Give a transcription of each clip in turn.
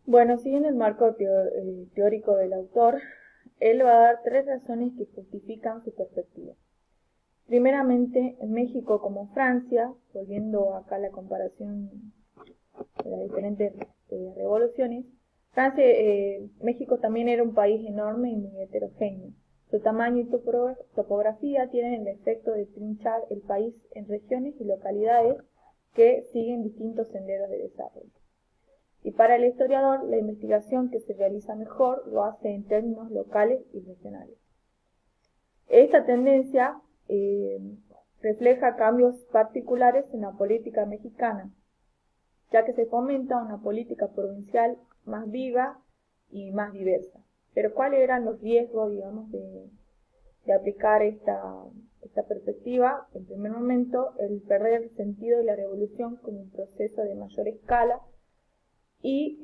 Bueno, siguiendo el marco teórico del autor, él va a dar tres razones que justifican su perspectiva. Primeramente, en México como Francia, volviendo acá a la comparación de las diferentes revoluciones, México también era un país enorme y muy heterogéneo. Su tamaño y topografía tienen el efecto de trinchar el país en regiones y localidades que siguen distintos senderos de desarrollo. Y para el historiador, la investigación que se realiza mejor lo hace en términos locales y regionales. Esta tendencia refleja cambios particulares en la política mexicana, ya que se fomenta una política provincial más viva y más diversa. Pero ¿cuáles eran los riesgos, digamos, de aplicar esta perspectiva? En primer momento, el perder el sentido de la revolución como un proceso de mayor escala y,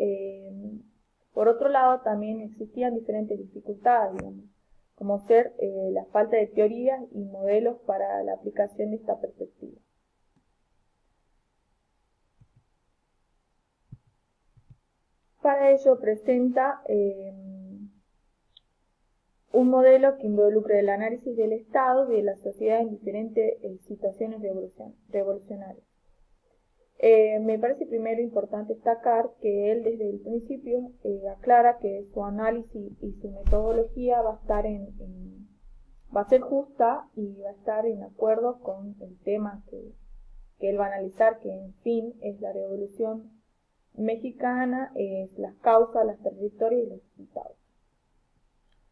por otro lado, también existían diferentes dificultades, digamos, como ser la falta de teorías y modelos para la aplicación de esta perspectiva. Para ello presenta un modelo que involucre el análisis del Estado y de la sociedad en diferentes situaciones revolucionarias. Me parece primero importante destacar que él desde el principio aclara que su análisis y su metodología va a ser justa y va a estar en acuerdo con el tema que él va a analizar, que en fin es la revolución mexicana, es las causas, las trayectorias y los resultados.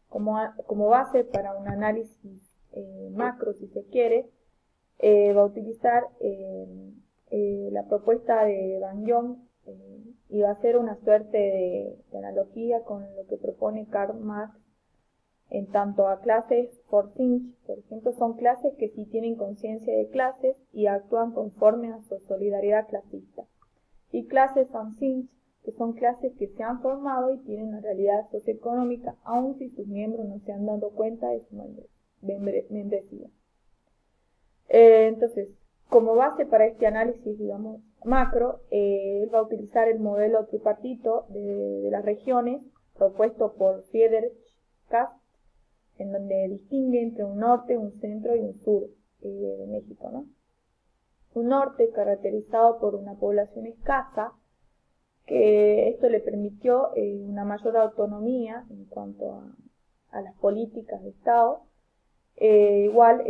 Como base para un análisis macro, si se quiere, va a utilizar la propuesta de Van Jong y va a hacer una suerte de analogía con lo que propone Karl Marx en tanto a clases Forsyth, por ejemplo, son clases que sí tienen conciencia de clases y actúan conforme a su solidaridad clasista, y clases Samsung, que son clases que se han formado y tienen una realidad socioeconómica, aun si sus miembros no se han dado cuenta de su membresía. Entonces, como base para este análisis, digamos, macro, él va a utilizar el modelo tripartito de las regiones propuesto por Friedrich Kast, en donde distingue entre un norte, un centro y un sur de México, ¿no? Un norte caracterizado por una población escasa, que esto le permitió una mayor autonomía en cuanto a las políticas de Estado. Igual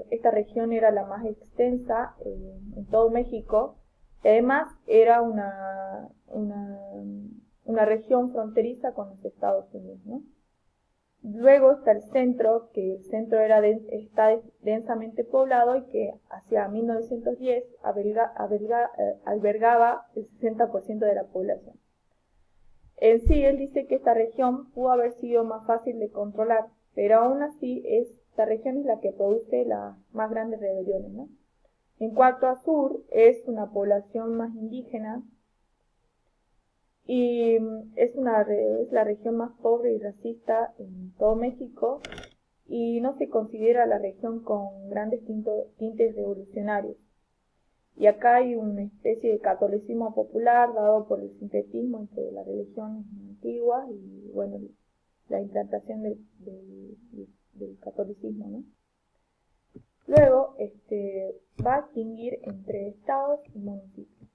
esta región era la más extensa en todo México, y además era una región fronteriza con los Estados Unidos, ¿no? Luego está el centro, que el centro está densamente poblado y que hacia 1910 albergaba el 60% de la población. En sí, él dice que esta región pudo haber sido más fácil de controlar, pero aún así esta región es la que produce las más grandes rebeliones, ¿no? En cuanto a sur, es una población más indígena y es la región más pobre y racista en todo México, y no se considera la región con grandes tintes revolucionarios. Y acá hay una especie de catolicismo popular dado por el sincretismo entre las religiones antiguas y, bueno, la implantación del catolicismo, ¿no? Luego va a distinguir entre estados y municipios.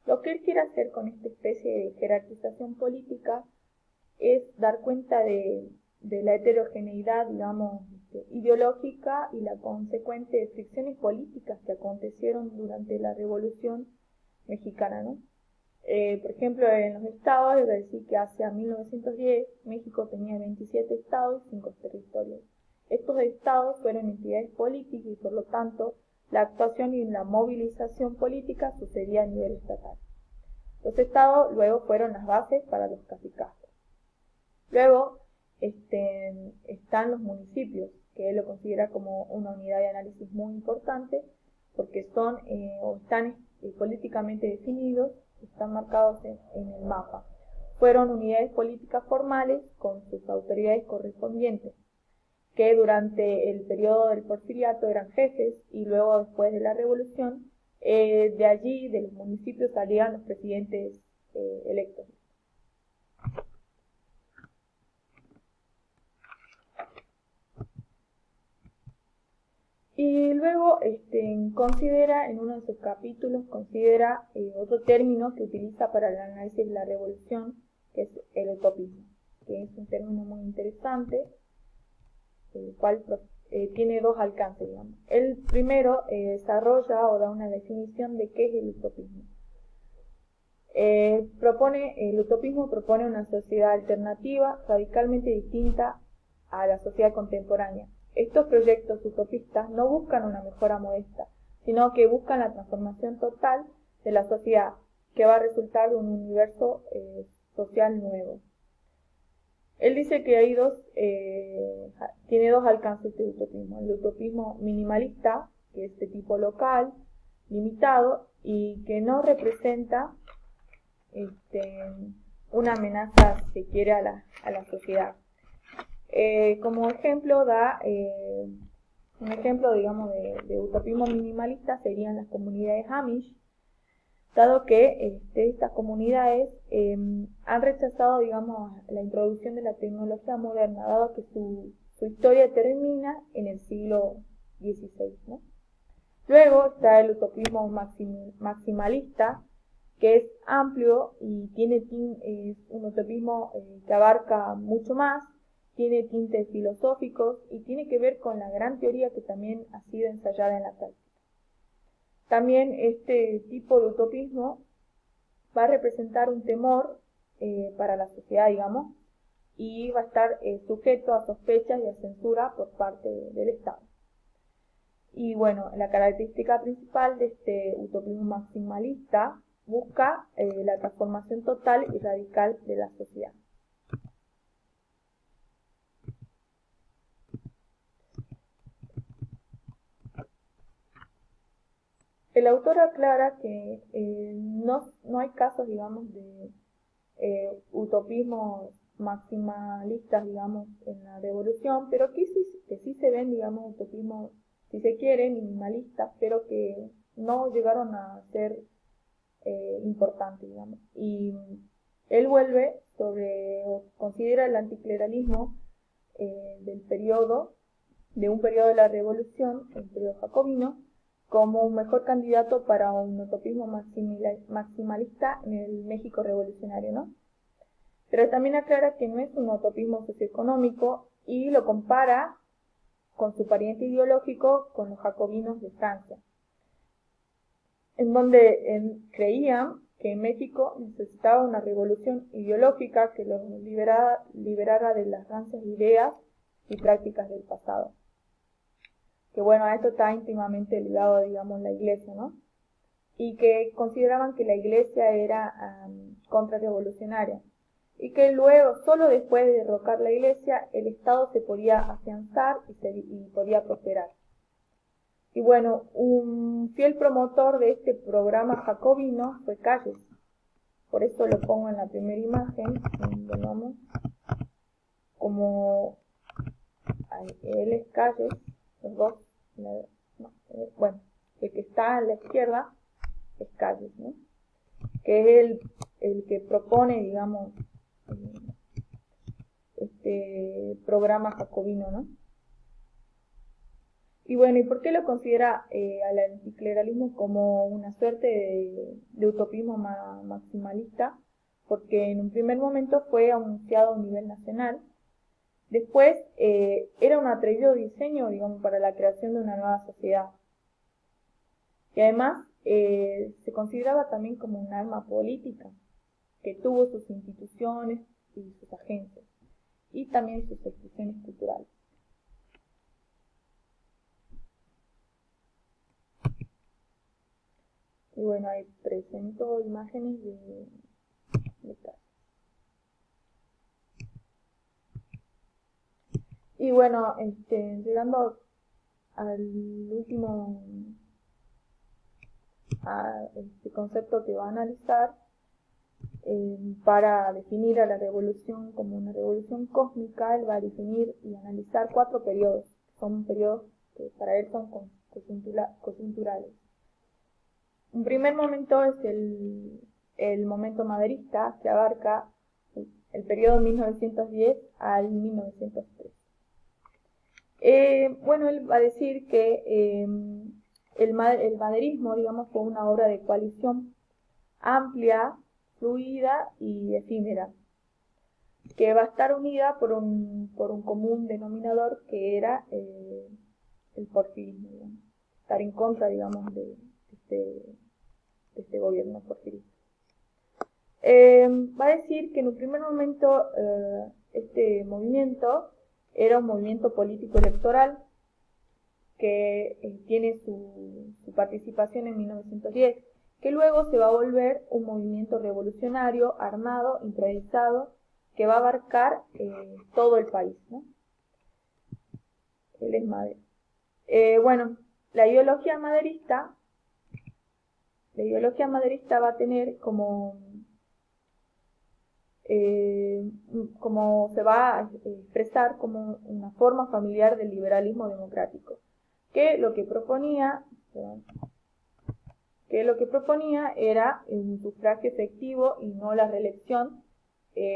Lo que él quiere hacer con esta especie de jerarquización política es dar cuenta de la heterogeneidad, digamos, ideológica y la consecuente fricciones políticas que acontecieron durante la Revolución Mexicana, ¿no? Por ejemplo, en los estados, es decir, que hacia 1910 México tenía 27 estados y 5 territorios. Estos estados fueron entidades políticas y, por lo tanto, la actuación y la movilización política sucedía a nivel estatal. Los estados luego fueron las bases para los cacicazgos. Luego están los municipios, que él lo considera como una unidad de análisis muy importante porque son o están políticamente definidos, están marcados en el mapa. Fueron unidades políticas formales con sus autoridades correspondientes, que durante el periodo del Porfiriato eran jefes y luego, después de la Revolución, de allí, de los municipios, salían los presidentes electos. Y luego considera, en uno de sus capítulos, considera otro término que utiliza para el análisis de la revolución, que es el utopismo, que es un término muy interesante, el cual tiene dos alcances, digamos. El primero desarrolla o da una definición de qué es el utopismo. El utopismo propone una sociedad alternativa radicalmente distinta a la sociedad contemporánea. Estos proyectos utopistas no buscan una mejora modesta, sino que buscan la transformación total de la sociedad, que va a resultar de un universo social nuevo. Él dice que tiene dos alcances de utopismo. El utopismo minimalista, que es de tipo local, limitado, y que no representa una amenaza, si se quiere, a la sociedad. Como ejemplo da un ejemplo, digamos, de utopismo minimalista serían las comunidades Amish, dado que estas comunidades han rechazado, digamos, la introducción de la tecnología moderna, dado que su historia termina en el siglo XVI, ¿no? Luego está el utopismo maximalista, que es amplio y es un utopismo que abarca mucho más, tiene tintes filosóficos y tiene que ver con la gran teoría que también ha sido ensayada en la práctica. También este tipo de utopismo va a representar un temor para la sociedad, digamos, y va a estar sujeto a sospechas y a censura por parte del Estado. Y bueno, la característica principal de este utopismo maximalista busca la transformación total y radical de la sociedad. El autor aclara que no hay casos, digamos, de utopismos maximalistas, digamos, en la revolución, pero que sí se ven, digamos, utopismos, si se quiere, minimalistas, pero que no llegaron a ser importantes, digamos. Y él considera el anticleralismo de un periodo de la revolución, el periodo jacobino, como un mejor candidato para un utopismo maximalista en el México revolucionario, ¿no? Pero también aclara que no es un utopismo socioeconómico y lo compara con su pariente ideológico con los jacobinos de Francia, en donde creían que México necesitaba una revolución ideológica que los liberara de las rancias ideas y prácticas del pasado. Que bueno, a esto está íntimamente ligado, digamos, la iglesia, ¿no? Y que consideraban que la iglesia era contrarrevolucionaria y que luego, solo después de derrocar la iglesia, el Estado se podía afianzar y podía prosperar. Y bueno, un fiel promotor de este programa jacobino fue Calles. Por eso lo pongo en la primera imagen, digamos, como él es Calles, los dos. Bueno, el que está a la izquierda es Calles, ¿no? Que es el que propone, digamos, este programa jacobino, ¿no? Y bueno, ¿y por qué lo considera al anticleralismo como una suerte de utopismo maximalista? Porque en un primer momento fue anunciado a nivel nacional. Después era un atrevido diseño, digamos, para la creación de una nueva sociedad. Y además se consideraba también como un arma política, que tuvo sus instituciones y sus agencias, y también sus expresiones culturales. Y bueno, ahí presento imágenes de casos. Y bueno, llegando al último concepto que va a analizar, para definir a la revolución como una revolución cósmica, él va a definir y analizar 4 periodos. Son periodos que para él son coyunturales. Un primer momento es el momento maderista, que abarca el periodo 1910 al 1903. Bueno, él va a decir que el maderismo, digamos, fue una obra de coalición amplia, fluida y efímera, que va a estar unida por un común denominador que era el porfirismo, digamos. Estar en contra, digamos, de este gobierno porfirista. Va a decir que en un primer momento este movimiento era un movimiento político electoral que tiene su participación en 1910, que luego se va a volver un movimiento revolucionario, armado, improvisado, que va a abarcar todo el país, ¿no? Él es Madero. Bueno, la ideología maderista va a tener como se va a expresar como una forma familiar del liberalismo democrático, que lo que proponía era un sufragio efectivo y no la reelección,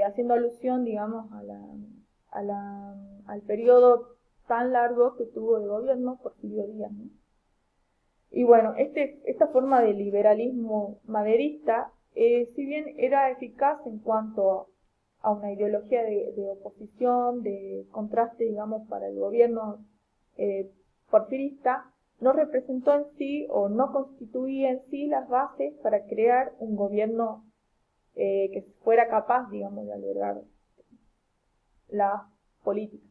haciendo alusión, digamos, al periodo tan largo que tuvo de gobierno Porfirio Díaz, ¿no? Y bueno, esta forma de liberalismo maderista, si bien era eficaz en cuanto a una ideología de oposición, de contraste, digamos, para el gobierno porfirista, no representó en sí o no constituía en sí las bases para crear un gobierno que fuera capaz, digamos, de albergar las políticas.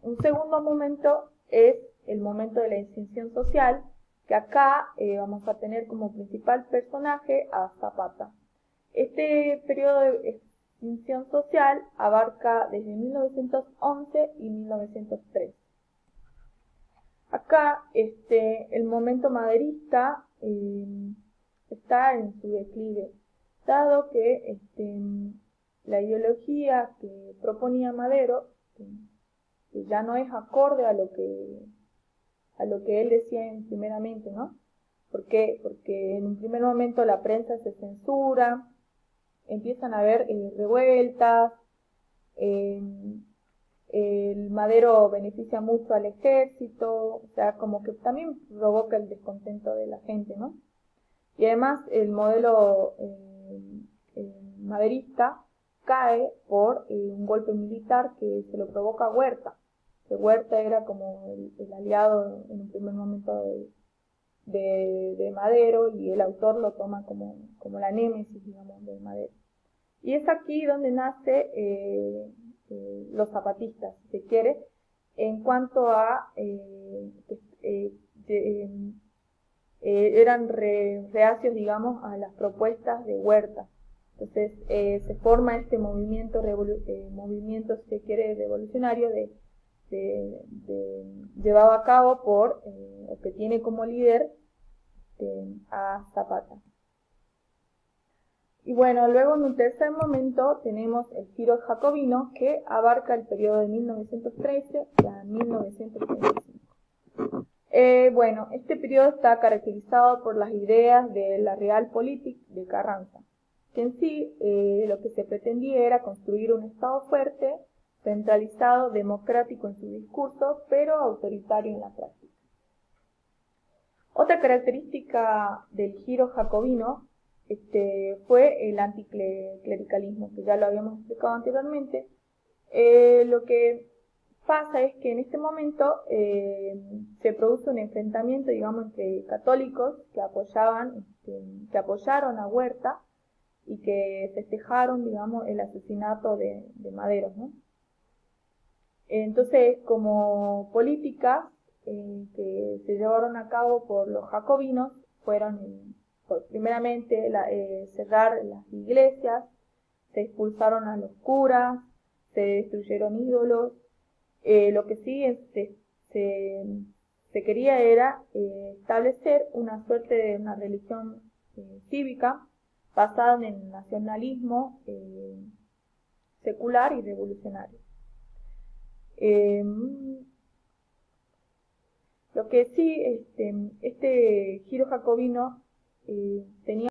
Un segundo momento es el momento de la extinción social, que acá vamos a tener como principal personaje a Zapata. Este periodo de extinción social abarca desde 1911 y 1903. Acá el momento maderista está en su declive, dado que la ideología que proponía Madero, que ya no es acorde a lo que él decía primeramente, ¿no? ¿Por qué? Porque en un primer momento la prensa se censura, empiezan a haber revueltas, el Madero beneficia mucho al ejército, o sea, como que también provoca el descontento de la gente, ¿no? Y además el modelo maderista cae por un golpe militar que se lo provoca Huerta. Que Huerta era como el aliado en un primer momento de Madero, y el autor lo toma como la némesis, digamos, de Madero. Y es aquí donde nace los zapatistas, si se quiere, en cuanto a eran reacios, digamos, a las propuestas de Huerta. Entonces se forma este movimiento, si se quiere, revolucionario, llevado a cabo por, o que tiene como líder a Zapata. Y bueno, luego en un tercer momento tenemos el giro jacobino, que abarca el periodo de 1913 a 1935. Bueno, este periodo está caracterizado por las ideas de la Realpolitik de Carranza, que en sí lo que se pretendía era construir un Estado fuerte, centralizado, democrático en su discurso, pero autoritario en la práctica. Otra característica del giro jacobino fue el anticlericalismo, que ya lo habíamos explicado anteriormente. Lo que pasa es que en este momento se produce un enfrentamiento, digamos, entre católicos que apoyaron a Huerta y que festejaron, digamos, el asesinato de Madero, ¿no? Entonces, como políticas que se llevaron a cabo por los jacobinos fueron, primeramente, cerrar las iglesias, se expulsaron a los curas, se destruyeron ídolos. Lo que sí se quería era establecer una suerte de una religión cívica basada en el nacionalismo secular y revolucionario. Lo que sí, este giro jacobino tenía